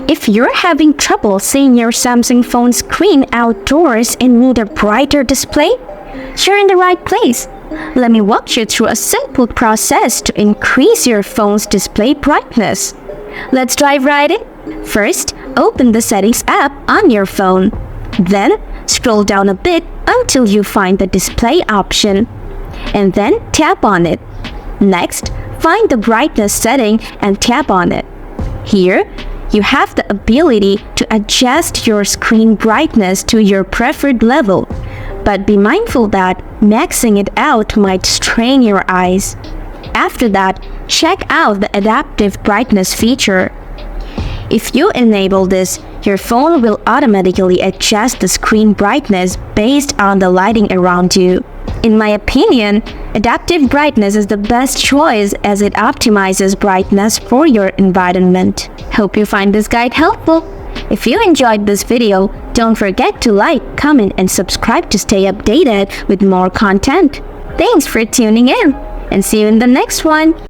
If you're having trouble seeing your Samsung phone screen outdoors and need a brighter display, you're in the right place. Let me walk you through a simple process to increase your phone's display brightness. Let's dive right in. First, open the Settings app on your phone. Then, scroll down a bit until you find the display option, and then tap on it. Next, find the brightness setting and tap on it. Here, you have the ability to adjust your screen brightness to your preferred level, but be mindful that maxing it out might strain your eyes. After that, check out the adaptive brightness feature. If you enable this, your phone will automatically adjust the screen brightness based on the lighting around you. In my opinion, adaptive brightness is the best choice as it optimizes brightness for your environment. Hope you find this guide helpful. If you enjoyed this video, don't forget to like, comment, and subscribe to stay updated with more content. Thanks for tuning in, and see you in the next one.